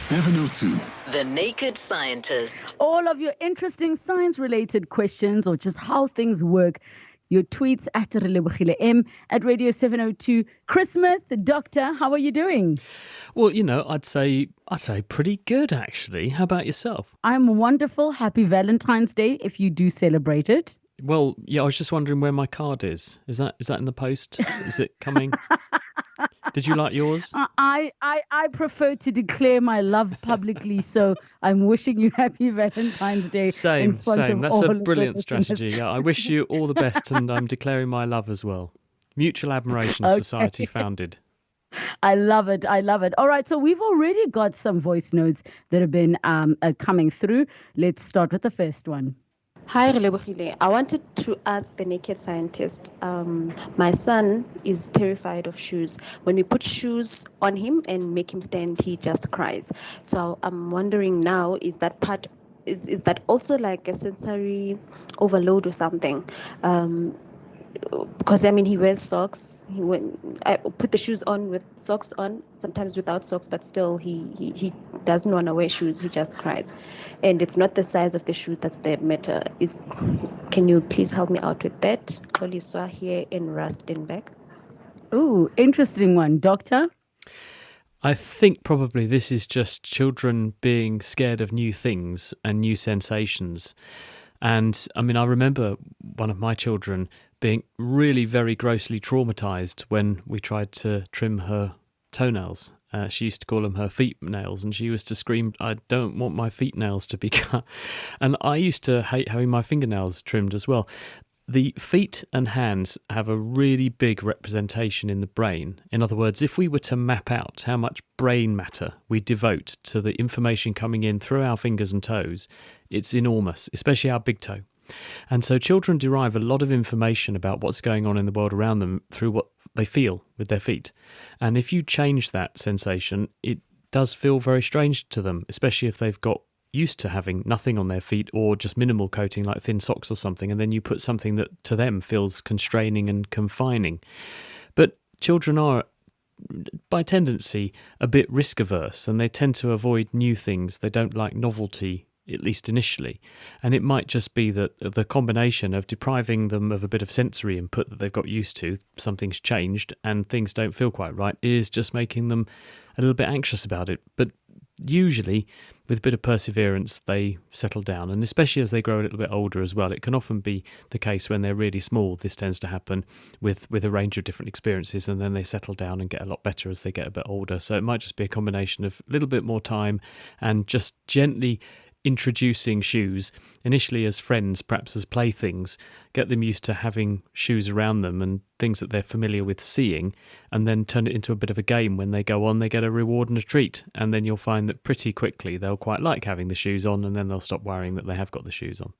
702. The Naked Scientist. All of your interesting science-related questions or just how things work, your tweets at Relebogile M, at Radio 702. Chris Smith, the doctor, how are you doing? Well, I'd say pretty good, actually. How about yourself? I'm wonderful. Happy Valentine's Day if you do celebrate it. Well, yeah, I was just wondering where my card is. Is that in the post? Is it coming? Did you like yours? I prefer to declare my love publicly, so I'm wishing you happy Valentine's Day. Same. That's a brilliant strategy. Yeah, I wish you all the best, and I'm declaring my love as well. Mutual Admiration Society founded. I love it. All right, so we've already got some voice notes that have been coming through. Let's start with the first one. Hi, Relebogile. I wanted to ask the naked scientist. My son is terrified of shoes. When we put shoes on him and make him stand, he just cries. So I'm wondering now, is that also like a sensory overload or something? Because he wears socks. I put the shoes on with socks on, sometimes without socks, but still he doesn't want to wear shoes. He just cries, and it's not the size of the shoe that's the matter. Can you please help me out with that? Oliswa here in Rustenburg. Ooh, interesting one, doctor. I think probably this is just children being scared of new things and new sensations. And I remember one of my children being really very grossly traumatized when we tried to trim her toenails. She used to call them her feet nails, and she used to scream, "I don't want my feet nails to be cut." And I used to hate having my fingernails trimmed as well. The feet and hands have a really big representation in the brain. In other words, if we were to map out how much brain matter we devote to the information coming in through our fingers and toes, it's enormous, especially our big toe. And so children derive a lot of information about what's going on in the world around them through what they feel with their feet. And if you change that sensation, it does feel very strange to them, especially if they've got used to having nothing on their feet or just minimal coating like thin socks or something, and then you put something that to them feels constraining and confining. But children are, by tendency, a bit risk averse, and they tend to avoid new things. They don't like novelty, at least initially. And it might just be that the combination of depriving them of a bit of sensory input that they've got used to, something's changed and things don't feel quite right, is just making them a little bit anxious about it. But usually, with a bit of perseverance, they settle down. And especially as they grow a little bit older as well, it can often be the case when they're really small. This tends to happen with a range of different experiences, and then they settle down and get a lot better as they get a bit older. So it might just be a combination of a little bit more time and just gently introducing shoes, initially as friends, perhaps as playthings, get them used to having shoes around them and things that they're familiar with seeing, and then turn it into a bit of a game. When they go on, they get a reward and a treat, and then you'll find that pretty quickly they'll quite like having the shoes on, and then they'll stop worrying that they have got the shoes on.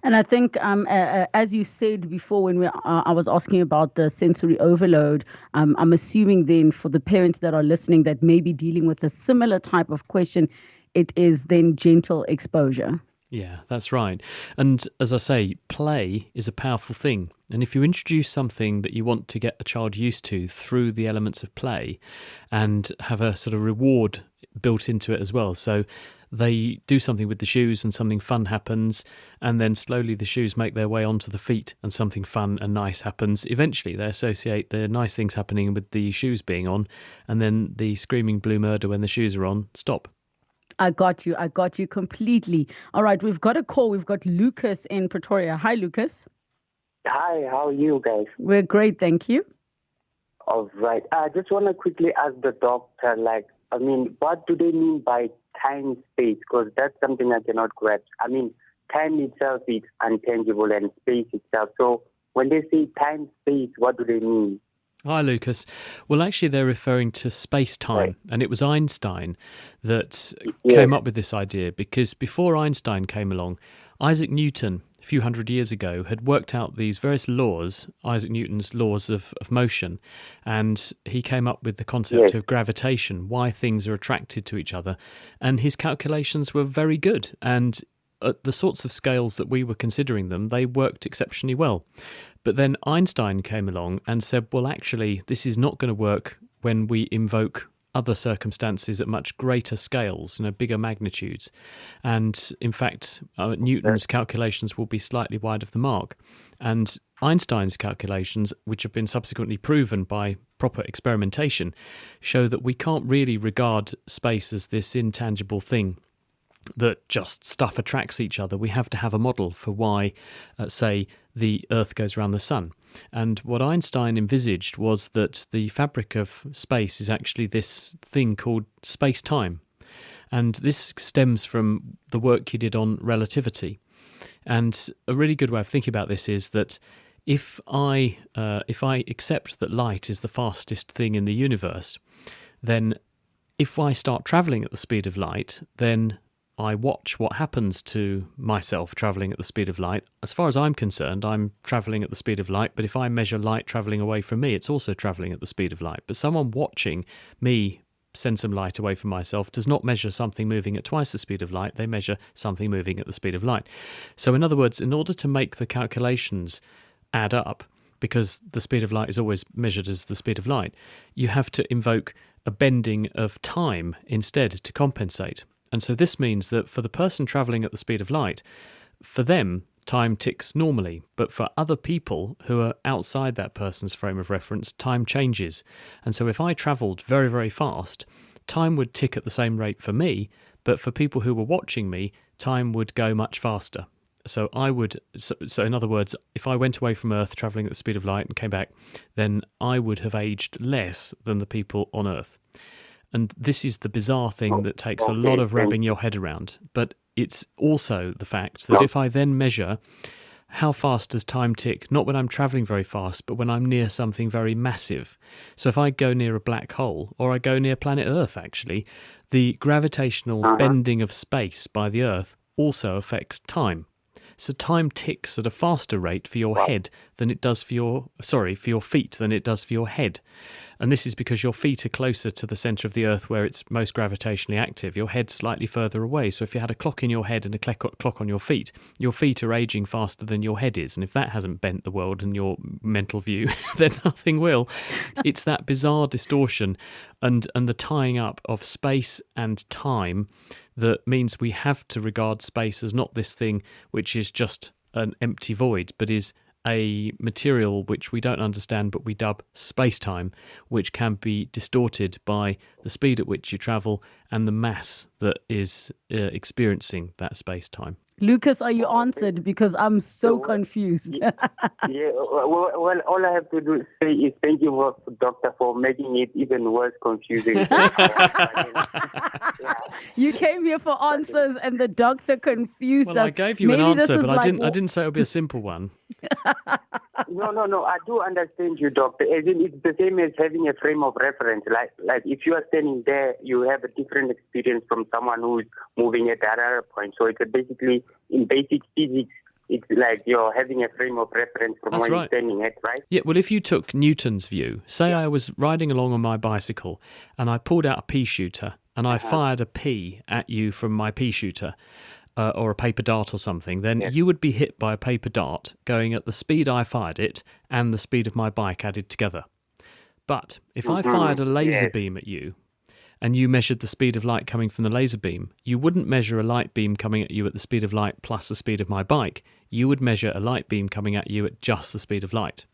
And I think, as you said before, when I was asking about the sensory overload, I'm assuming then for the parents that are listening that may be dealing with a similar type of question, it is then gentle exposure. Yeah, that's right. And as I say, play is a powerful thing. And if you introduce something that you want to get a child used to through the elements of play and have a sort of reward built into it as well. So they do something with the shoes and something fun happens, and then slowly the shoes make their way onto the feet and something fun and nice happens. Eventually they associate the nice things happening with the shoes being on, and then the screaming blue murder when the shoes are on stop. I got you completely. All right, we've got a call. We've got Lucas in Pretoria. Hi, Lucas. Hi, how are you guys? We're great, thank you. All right. I just want to quickly ask the doctor, what do they mean by time space? Because that's something I cannot grasp. Time itself is intangible and space itself. So when they say time space, what do they mean? Hi, Lucas. Well, actually, they're referring to space-time, right. And it was Einstein that came up with this idea, because before Einstein came along, Isaac Newton, a few hundred years ago, had worked out these various laws, Isaac Newton's laws of motion, and he came up with the concept of gravitation, why things are attracted to each other, and his calculations were very good, and at the sorts of scales that we were considering them, they worked exceptionally well. But then Einstein came along and said, well, actually, this is not going to work when we invoke other circumstances at much greater scales, bigger magnitudes. And in fact, Newton's calculations will be slightly wide of the mark. And Einstein's calculations, which have been subsequently proven by proper experimentation, show that we can't really regard space as this intangible thing that just stuff attracts each other. We have to have a model for why, say, the Earth goes around the sun. And what Einstein envisaged was that the fabric of space is actually this thing called space-time. And this stems from the work he did on relativity. And a really good way of thinking about this is that if I accept that light is the fastest thing in the universe, then if I start travelling at the speed of light, then I watch what happens to myself travelling at the speed of light. As far as I'm concerned, I'm travelling at the speed of light, but if I measure light travelling away from me, it's also travelling at the speed of light. But someone watching me send some light away from myself does not measure something moving at twice the speed of light, they measure something moving at the speed of light. So in other words, in order to make the calculations add up, because the speed of light is always measured as the speed of light, you have to invoke a bending of time instead to compensate. And so this means that for the person travelling at the speed of light, for them, time ticks normally. But for other people who are outside that person's frame of reference, time changes. And so if I travelled very, very fast, time would tick at the same rate for me. But for people who were watching me, time would go much faster. So in other words, if I went away from Earth travelling at the speed of light and came back, then I would have aged less than the people on Earth. And this is the bizarre thing that takes a lot of wrapping your head around. But it's also the fact that if I then measure how fast does time tick, not when I'm travelling very fast, but when I'm near something very massive. So if I go near a black hole, or I go near planet Earth, actually, the gravitational bending of space by the Earth also affects time. So time ticks at a faster rate for your head than it does for your feet than it does for your head. And this is because your feet are closer to the centre of the Earth where it's most gravitationally active. Your head's slightly further away. So if you had a clock in your head and a clock on your feet are aging faster than your head is. And if that hasn't bent the world in your mental view, then nothing will. It's that bizarre distortion and the tying up of space and time that means we have to regard space as not this thing which is just an empty void, but is a material which we don't understand, but we dub space-time, which can be distorted by the speed at which you travel and the mass that is experiencing that space-time. Lucas, are you answered? Because I'm so confused. Well, all I have to do say is thank you, Doctor, for making it even worse confusing. You came here for answers, and the doctor confused us. Well, I gave you an answer, but I didn't say it would be a simple one. No. I do understand you, Doctor. As in, it's the same as having a frame of reference. Like if you are standing there, you have a different experience from someone who is moving at another point. So it's basically, in basic physics, it's like you're having a frame of reference from where you're standing at, right? Yeah, well, if you took Newton's view, say I was riding along on my bicycle and I pulled out a pea shooter and I fired a pea at you from my pea shooter, or a paper dart or something, then you would be hit by a paper dart going at the speed I fired it and the speed of my bike added together. But if I fired a laser beam at you and you measured the speed of light coming from the laser beam, you wouldn't measure a light beam coming at you at the speed of light plus the speed of my bike. You would measure a light beam coming at you at just the speed of light.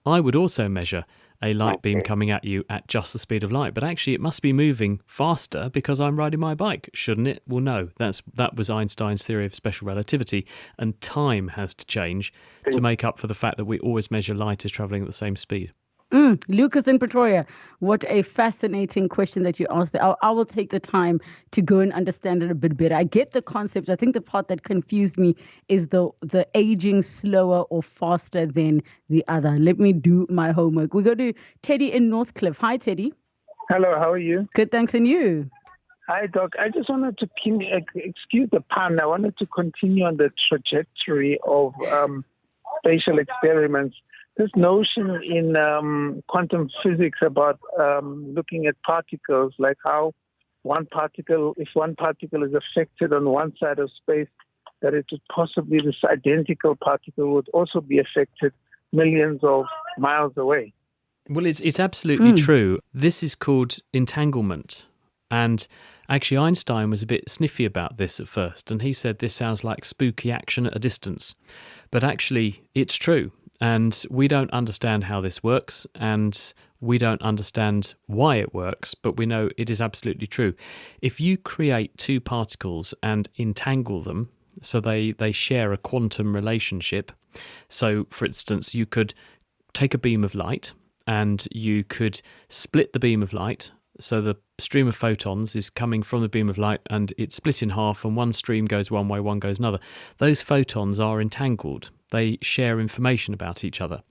I would also measure a light beam coming at you at just the speed of light, but actually it must be moving faster because I'm riding my bike, shouldn't it? Well, no, that was Einstein's theory of special relativity, and time has to change to make up for the fact that we always measure light as travelling at the same speed. Lucas in Pretoria, what a fascinating question that you asked. I will take the time to go and understand it a bit better. I get the concept. I think the part that confused me is the aging slower or faster than the other. Let me do my homework. We go to Teddy in Northcliffe. Hi, Teddy. Hello, how are you? Good, thanks. And you? Hi, Doc. I just wanted to, excuse the pun, I wanted to continue on the trajectory of spatial experiments. This notion in quantum physics about looking at particles, like how if one particle is affected on one side of space, that it would possibly this identical particle would also be affected millions of miles away. Well, it's absolutely true. This is called entanglement. And actually, Einstein was a bit sniffy about this at first, and he said this sounds like spooky action at a distance. But actually, it's true. And we don't understand how this works, and we don't understand why it works, but we know it is absolutely true. If you create two particles and entangle them, so they share a quantum relationship. So, for instance, you could take a beam of light, and you could split the beam of light. So the stream of photons is coming from the beam of light and it's split in half, and one stream goes one way, one goes another. Those photons are entangled. They share information about each other.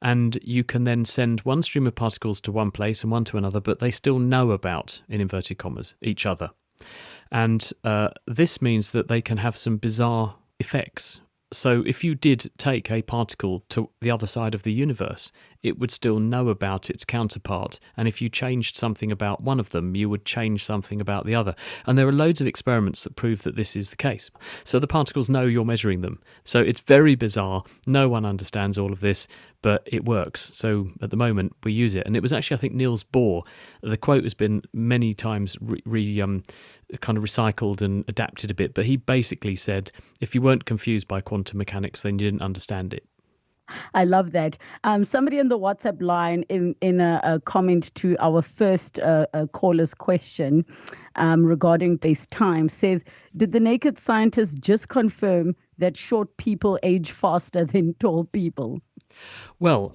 And you can then send one stream of particles to one place and one to another, but they still know about, in inverted commas, each other. And this means that they can have some bizarre effects. So if you did take a particle to the other side of the universe, it would still know about its counterpart. And if you changed something about one of them, you would change something about the other. And there are loads of experiments that prove that this is the case. So the particles know you're measuring them. So it's very bizarre. No one understands all of this, but it works. So at the moment, we use it. And it was actually, I think, Niels Bohr. The quote has been many times kind of recycled and adapted a bit, but he basically said, if you weren't confused by quantum mechanics, then you didn't understand it. I love that. Somebody in the WhatsApp line in a comment to our first caller's question regarding this time says, did the Naked Scientist just confirm that short people age faster than tall people? Well,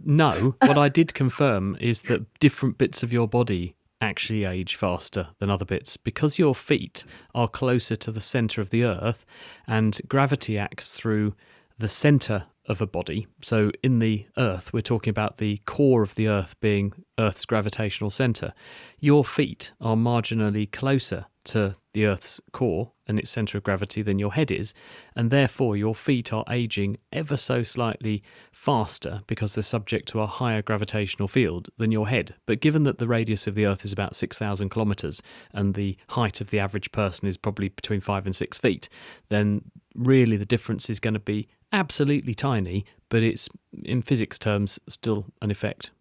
no. What I did confirm is that different bits of your body actually age faster than other bits because your feet are closer to the centre of the earth and gravity acts through the centre of a body. So in the earth, we're talking about the core of the earth being Earth's gravitational centre. Your feet are marginally closer to the Earth's core and its centre of gravity than your head is, and therefore your feet are aging ever so slightly faster because they're subject to a higher gravitational field than your head. But given that the radius of the Earth is about 6,000 kilometres and the height of the average person is probably between 5 and 6 feet, then really the difference is going to be absolutely tiny, but it's, in physics terms, still an effect.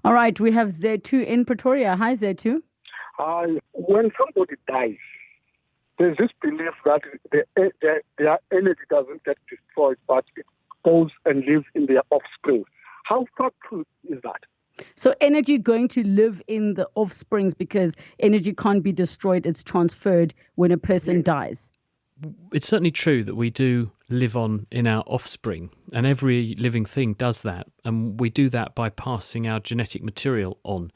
All right, we have Z2 in Pretoria. Hi, Z2. When somebody dies, there's this belief that their energy doesn't get destroyed, but it goes and lives in their offspring. How far true is that? So energy going to live in the offsprings because energy can't be destroyed, it's transferred when a person dies. It's certainly true that we do live on in our offspring, and every living thing does that, and we do that by passing our genetic material on.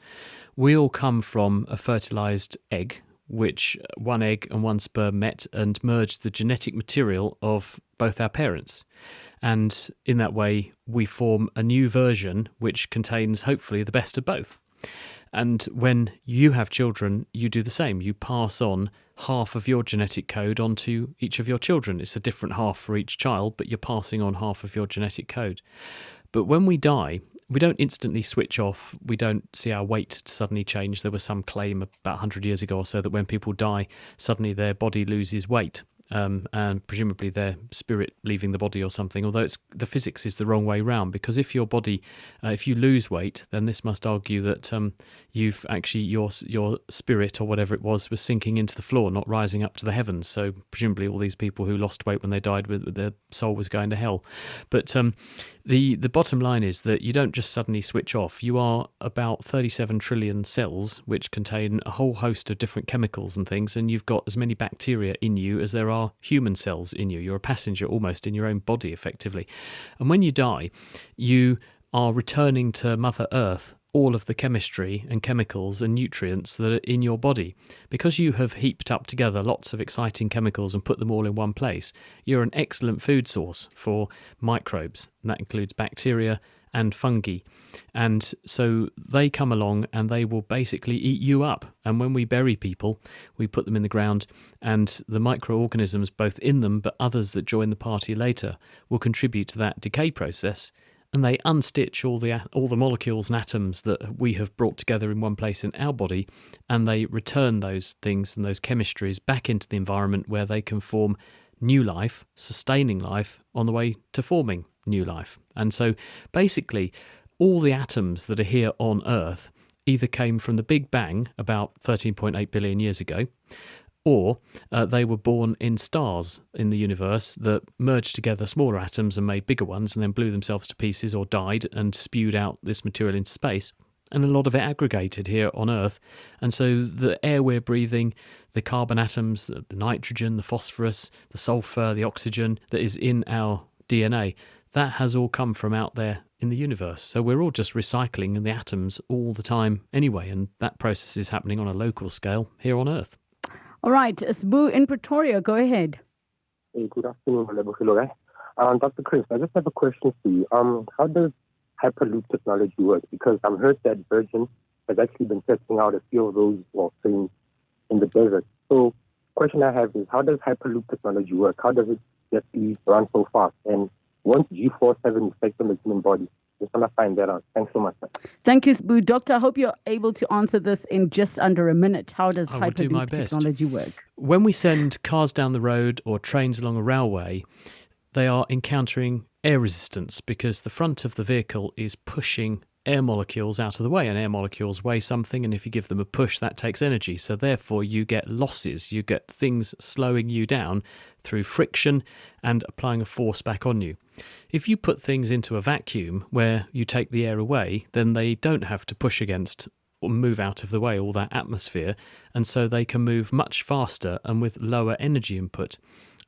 We all come from a fertilised egg, which one egg and one sperm met and merged the genetic material of both our parents. And in that way, we form a new version which contains, hopefully, the best of both. And when you have children, you do the same. You pass on half of your genetic code onto each of your children. It's a different half for each child, but you're passing on half of your genetic code. But when we die, we don't instantly switch off. We don't see our weight suddenly change. There was some claim about 100 years ago or so that when people die, suddenly their body loses weight. And presumably their spirit leaving the body or something, although the physics is the wrong way round, because if your body, if you lose weight, then this must argue that you've actually, your spirit or whatever it was sinking into the floor, not rising up to the heavens. So presumably all these people who lost weight when they died, their soul was going to hell. But the bottom line is that you don't just suddenly switch off. You are about 37 trillion cells, which contain a whole host of different chemicals and things, and you've got as many bacteria in you as there are human cells in you. You're a passenger almost in your own body, effectively. And when you die, you are returning to Mother Earth all of the chemistry and chemicals and nutrients that are in your body. Because you have heaped up together lots of exciting chemicals and put them all in one place, you're an excellent food source for microbes, and that includes bacteria and fungi. And so they come along and they will basically eat you up. And when we bury people, we put them in the ground, and the microorganisms, both in them but others that join the party later, will contribute to that decay process. And they unstitch all the molecules and atoms that we have brought together in one place in our body, and they return those things and those chemistries back into the environment where they can form new life, sustaining life, on the way to forming new life. And so basically, all the atoms that are here on Earth either came from the Big Bang about 13.8 billion years ago, or they were born in stars in the universe that merged together smaller atoms and made bigger ones and then blew themselves to pieces or died and spewed out this material into space. And a lot of it aggregated here on Earth. And so the air we're breathing, the carbon atoms, the nitrogen, the phosphorus, the sulfur, the oxygen that is in our DNA, that has all come from out there in the universe. So we're all just recycling the atoms all the time anyway. And that process is happening on a local scale here on Earth. All right, Sbu in Pretoria, go ahead. Hey, good afternoon, Dr. Chris, I just have a question for you. How does Hyperloop technology work? Because I've heard that Virgin has actually been testing out a few of those trains in the desert. So the question I have is, how does Hyperloop technology work? How does it just run so fast? And won't G-force have an effect on the human body? Just want to find that out. Thanks so much. Thank you, Sbu. Doctor, I hope you're able to answer this in just under a minute. How does I will do my Hyperloop best. technology work? When we send cars down the road or trains along a railway, they are encountering air resistance because the front of the vehicle is pushing air molecules out of the way, and air molecules weigh something, and if you give them a push, that takes energy. So therefore you get losses, you get things slowing you down through friction and applying a force back on you. If you put things into a vacuum where you take the air away, then they don't have to push against or move out of the way all that atmosphere, and so they can move much faster and with lower energy input.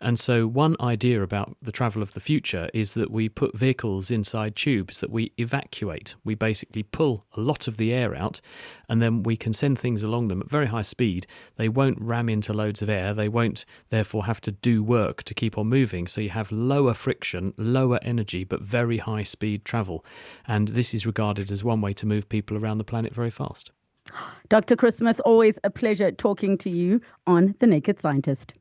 And so one idea about the travel of the future is that we put vehicles inside tubes that we evacuate. We basically pull a lot of the air out, and then we can send things along them at very high speed. They won't ram into loads of air. They won't therefore have to do work to keep on moving. So you have lower friction, lower energy, but very high speed travel. And this is regarded as one way to move people around the planet very fast. Dr. Chris Smith, always a pleasure talking to you on The Naked Scientist.